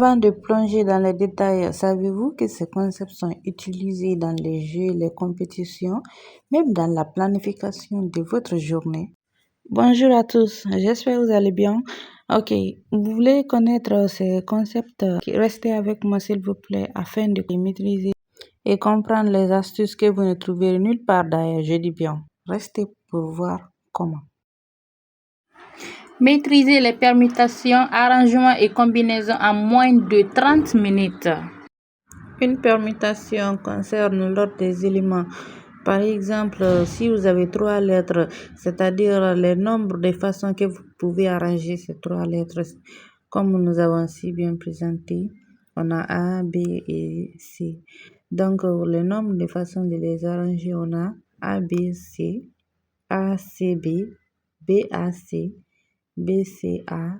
Avant de plonger dans les détails, savez-vous que ces concepts sont utilisés dans les jeux, les compétitions, même dans la planification de votre journée? Bonjour à tous, j'espère que vous allez bien. Ok, vous voulez connaître ces concepts? Restez avec moi s'il vous plaît afin de les maîtriser et comprendre les astuces que vous ne trouverez nulle part d'ailleurs, je dis bien. Restez pour voir comment. Maîtriser les permutations, arrangements et combinaisons en moins de 30 minutes. Une permutation concerne l'ordre des éléments. Par exemple, si vous avez 3 lettres, c'est-à-dire le nombre de façons que vous pouvez arranger ces 3 lettres, comme nous avons si bien présenté, on a A, B et C. Donc, le nombre de façons de les arranger, on a A, B, C, A, C, B, B, A, C, B, C, A,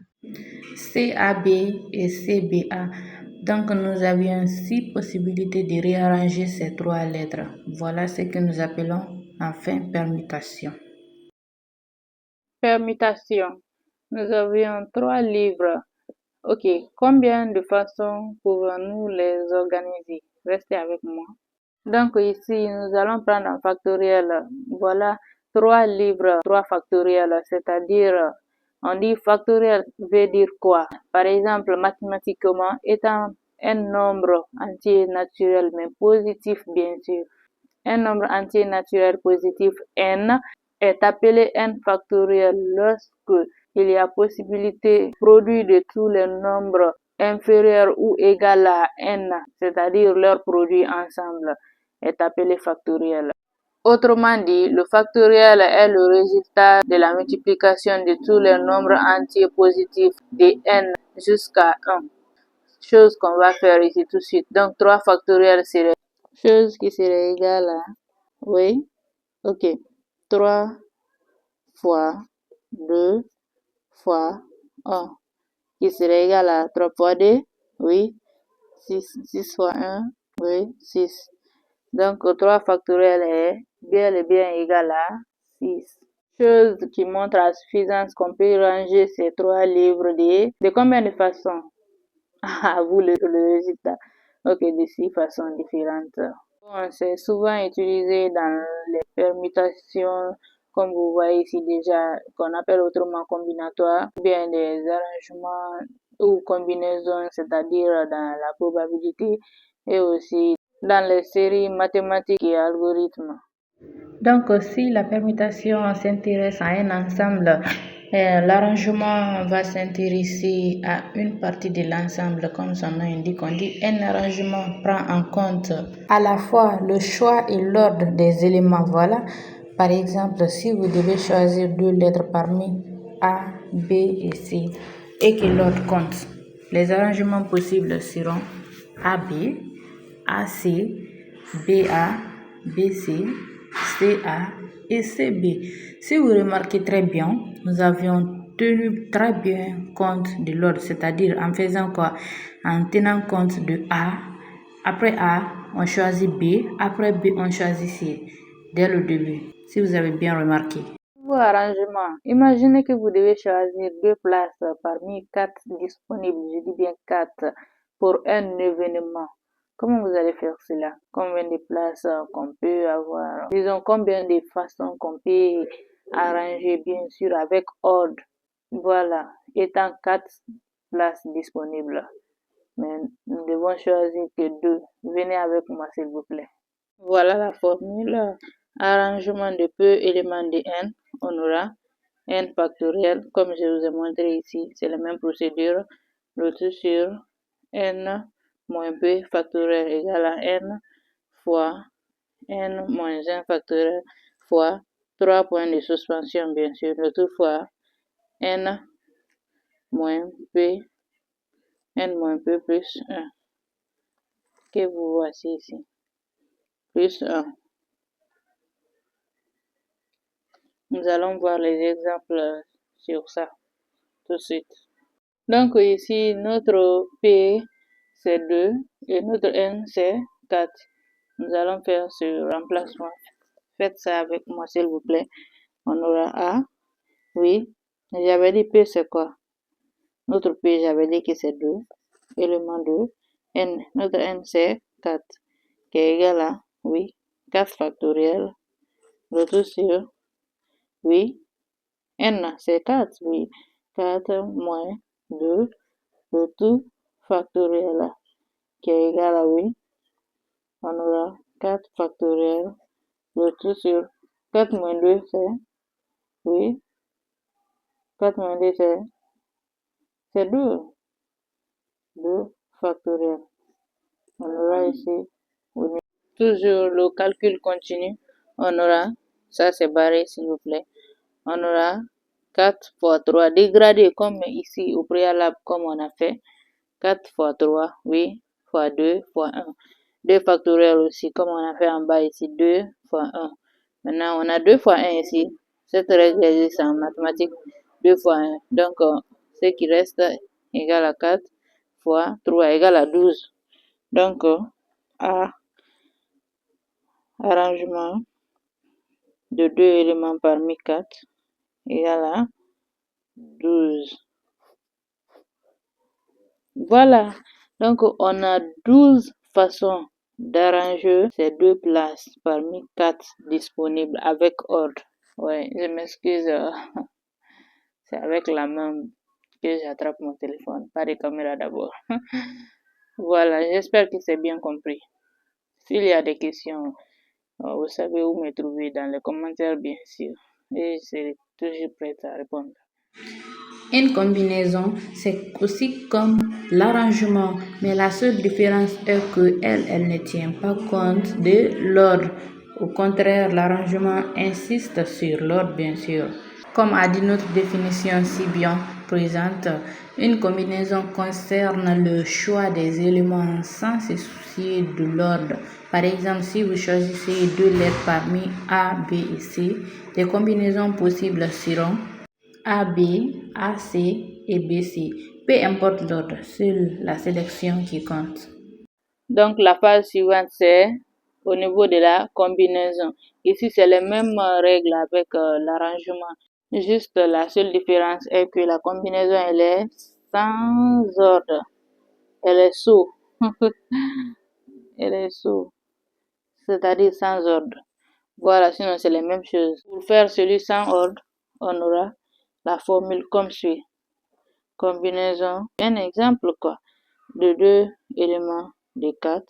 C, A, B et C, B, A. Donc, nous avions 6 possibilités de réarranger ces 3 lettres. Voilà ce que nous appelons enfin permutation. Permutation. Nous avions 3 livres. Ok, combien de façons pouvons-nous les organiser? Restez avec moi. Donc ici, nous allons prendre un factoriel. Voilà 3 livres, 3 factoriels, c'est-à-dire, on dit factoriel veut dire quoi? Par exemple, mathématiquement, étant un nombre entier naturel, mais positif bien sûr. Un nombre entier naturel positif n est appelé n factoriel lorsque il y a possibilité produit de tous les nombres inférieurs ou égal à n, c'est-à-dire leur produit ensemble, est appelé factoriel. Autrement dit, le factoriel est le résultat de la multiplication de tous les nombres entiers positifs de n jusqu'à 1. Chose qu'on va faire ici tout de suite. Donc 3 factoriels serait chose qui serait égale à, oui, ok, 3 fois 2 fois 1 qui serait égal à 3 fois 2, oui, 6 fois 1, oui, 6. Donc 3 factoriel est bien et bien égal à 6. Chose qui montre à suffisance qu'on peut ranger ces 3 livres de combien de façons? À vous le résultat. Ok, de 6 façons différentes. Bon, c'est souvent utilisé dans les permutations, comme vous voyez ici déjà, qu'on appelle autrement combinatoire, ou bien des arrangements ou combinaisons, c'est-à-dire dans la probabilité, et aussi dans les séries mathématiques et algorithmes. Donc, si la permutation s'intéresse à un ensemble, l'arrangement va s'intéresser à une partie de l'ensemble, comme son nom indique. On dit un arrangement prend en compte à la fois le choix et l'ordre des éléments. Voilà, par exemple, si vous devez choisir 2 lettres parmi A, B et C et que l'ordre compte, les arrangements possibles seront AB, AC, BA, BC, CA et CB. Si vous remarquez très bien, nous avions tenu très bien compte de l'ordre, c'est-à-dire en faisant quoi? En tenant compte de A. Après A, on choisit B. Après B, on choisit C. Dès le début, si vous avez bien remarqué. Pour arrangement, imaginez que vous devez choisir 2 places parmi 4 disponibles, je dis bien 4, pour un événement. Comment vous allez faire cela? Combien de places qu'on peut avoir? Disons combien de façons qu'on peut arranger, bien sûr, avec ordre. Voilà, étant 4 places disponibles. Mais nous devons choisir que 2. Venez avec moi, s'il vous plaît. Voilà la formule. Arrangement de peu éléments de n. On aura n factoriel, comme je vous ai montré ici. C'est la même procédure. Le tout sur n moins p factoriel égale à n fois n moins 1 factoriel fois 3 points de suspension, bien sûr. Le tout fois n moins p plus 1 que vous voici ici. Plus 1. Nous allons voir les exemples sur ça tout de suite. Donc ici, notre P c'est 2 et notre N c'est 4. Nous allons faire ce remplacement. Faites ça avec moi s'il vous plaît. On aura A. Oui. J'avais dit P c'est quoi? Notre P, j'avais dit que c'est 2. élément de n. Notre n c'est 4, qui est égal à, oui, 4 factoriel, le tout sur, oui, n c'est 4, oui, 4 moins 2, le tout factoriel, qui est égal à, oui, on aura 4 factoriel, le tout sur 4 moins 2 c'est, oui, 4 moins 2 c'est 2, 2 factoriel. On aura ici, toujours le calcul continu, on aura, ça c'est barré s'il vous plaît, on aura 4 fois 3 dégradé comme ici au préalable comme on a fait, 4 fois 3, oui, fois 2 fois 1. 2 factoriel aussi comme on a fait en bas ici, 2 fois 1. Maintenant on a 2 fois 1 ici, cette règle existe en mathématiques, 2 fois 1. Donc ce qui reste égal à 4 fois 3 égale à 12. Donc à arrangement de 2 éléments parmi 4 égale à 12. Voilà, donc on a 12 façons d'arranger ces deux places parmi 4 disponibles avec ordre. Ouais, je m'excuse, c'est avec la main que j'attrape mon téléphone, pas de caméra d'abord. Voilà, j'espère que c'est bien compris. S'il y a des questions, vous savez où me trouver dans les commentaires, bien sûr. Et je serai toujours prête à répondre. Une combinaison, c'est aussi comme l'arrangement, mais la seule différence est que elle ne tient pas compte de l'ordre. Au contraire, l'arrangement insiste sur l'ordre, bien sûr. Comme a dit notre définition si bien présente, une combinaison concerne le choix des éléments sans se soucier de l'ordre. Par exemple, si vous choisissez deux lettres parmi A, B et C, les combinaisons possibles seront AB, AC et BC. Peu importe l'ordre, seule la sélection qui compte. Donc la phase suivante, c'est au niveau de la combinaison. Ici, c'est les mêmes règles avec l'arrangement. Juste la seule différence est que la combinaison, elle est sans ordre. Elle est sous. Elle est sous. C'est-à-dire sans ordre. Voilà, sinon c'est les mêmes choses. Pour faire celui sans ordre, on aura la formule comme suit. Combinaison, un exemple quoi, de deux éléments de 4.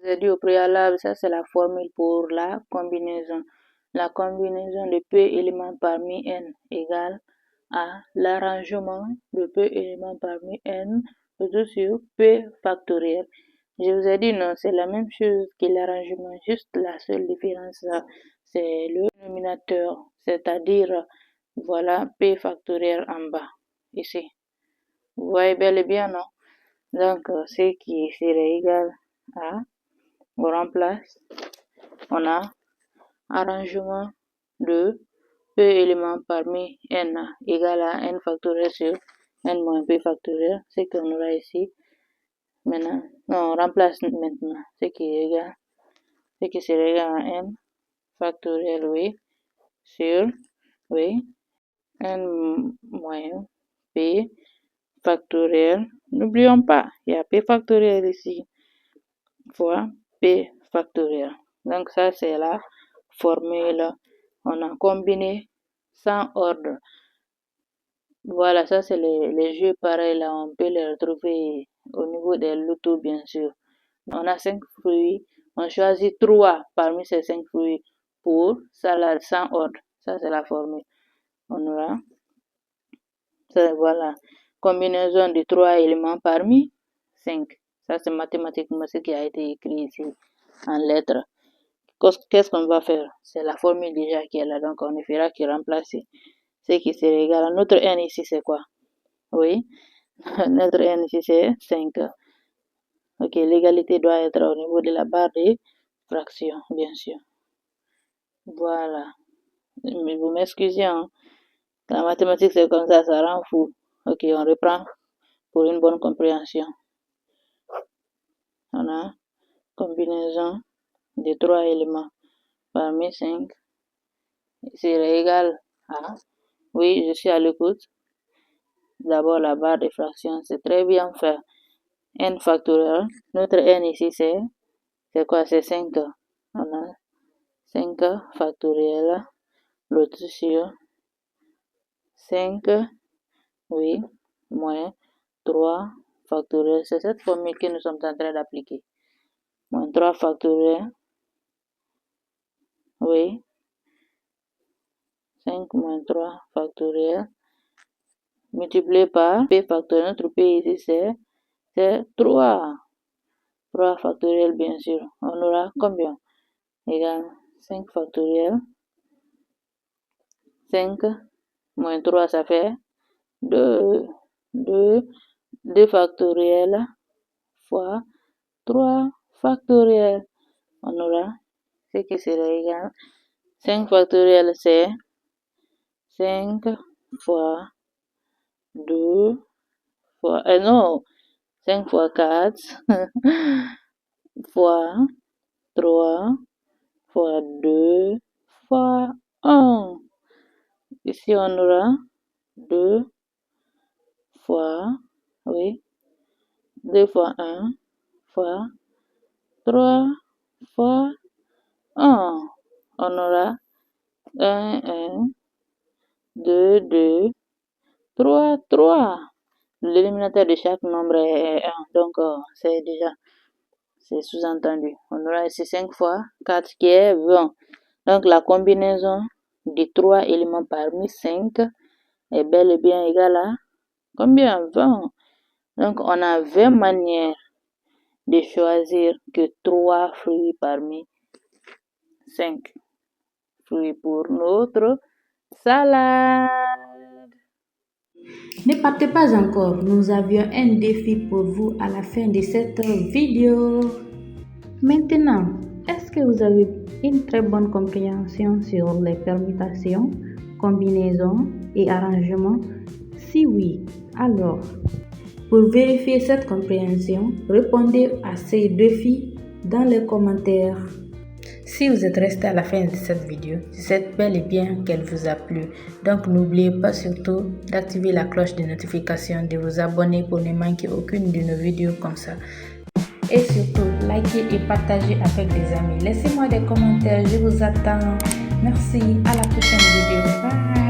J'ai dit au préalable, ça c'est la formule pour la combinaison. La combinaison de P éléments parmi n égale à l'arrangement de P éléments parmi n, tout sur P factoriel. Je vous ai dit non, c'est la même chose que l'arrangement, juste la seule différence, c'est le dénominateur, c'est-à-dire, voilà, P factoriel en bas, ici. Vous voyez bel et bien, non? Donc, ce qui serait égal à, on remplace, on a arrangement de P éléments parmi n égal à n factoriel sur n moins P factoriel, ce qu'on aura ici. Maintenant, non, on remplace maintenant ce qui est égal, ce qui serait égal à n factoriel, oui, sur, oui, n moins P factoriel. N'oublions pas, il y a P factoriel ici, fois P factoriel. Donc ça, c'est la formule. On a combiné sans ordre. Voilà, ça c'est les jeux pareils là, on peut les retrouver au niveau des lotos bien sûr. On a 5 fruits, on choisit 3 parmi ces 5 fruits pour salade sans ordre. Ça c'est la formule. On aura, ça, voilà, combinaison de 3 éléments parmi 5. Ça c'est mathématiquement ce qui a été écrit ici en lettres. Qu'est-ce qu'on va faire? C'est la formule déjà qui est là, donc on ne fera que remplacer. Ce qui serait égal à notre n ici, c'est quoi? Oui, notre n ici, c'est 5. Ok, l'égalité doit être au niveau de la barre des fractions, bien sûr. Voilà. Mais vous m'excusez, hein? La mathématique, c'est comme ça rend fou. Ok, on reprend pour une bonne compréhension. On a combinaison de 3 éléments parmi 5 serait égal à, oui, je suis à l'écoute. D'abord la barre des fractions, c'est très bien fait. n factoriel. Notre n ici, c'est quoi? C'est 5. On a 5 factoriel. L'autre sur 5, oui, moins 3 factoriel. C'est cette formule que nous sommes en train d'appliquer. Moins 3 factoriel, oui, 5 moins 3 factoriel, multiplié par p factoriel. Notre p ici, c'est 3. 3 factoriel, bien sûr. On aura combien? Égal 5 factoriel. 5 moins 3, ça fait 2. 2 factoriel fois 3 factoriel. On aura ce qui sera égal. 5 factoriel, c'est 5 fois 2 fois... non, 5 fois 4 fois 3 fois 2 fois 1. Ici, on aura 2 fois, oui, 2 fois 1 fois 3 fois 1. On aura 1, 1, 2, 2, 3, 3. L'éliminateur de chaque nombre est 1, donc c'est sous-entendu. On aura ici 5 fois 4 qui est 20. Donc la combinaison des 3 éléments parmi 5 est bel et bien égale à combien? 20. Donc on a 20 manières de choisir que 3 fruits parmi 5 fruits pour notre salade. Ne partez pas encore, nous avions un défi pour vous à la fin de cette vidéo. Maintenant, est-ce que vous avez une très bonne compréhension sur les permutations, combinaisons et arrangements? Si oui, alors, pour vérifier cette compréhension, répondez à ces défis dans les commentaires. Si vous êtes resté à la fin de cette vidéo, c'est bel et bien qu'elle vous a plu. Donc n'oubliez pas surtout d'activer la cloche de notification, de vous abonner pour ne manquer aucune de nos vidéos comme ça. Et surtout, likez et partagez avec des amis. Laissez-moi des commentaires, je vous attends. Merci, à la prochaine vidéo. Bye.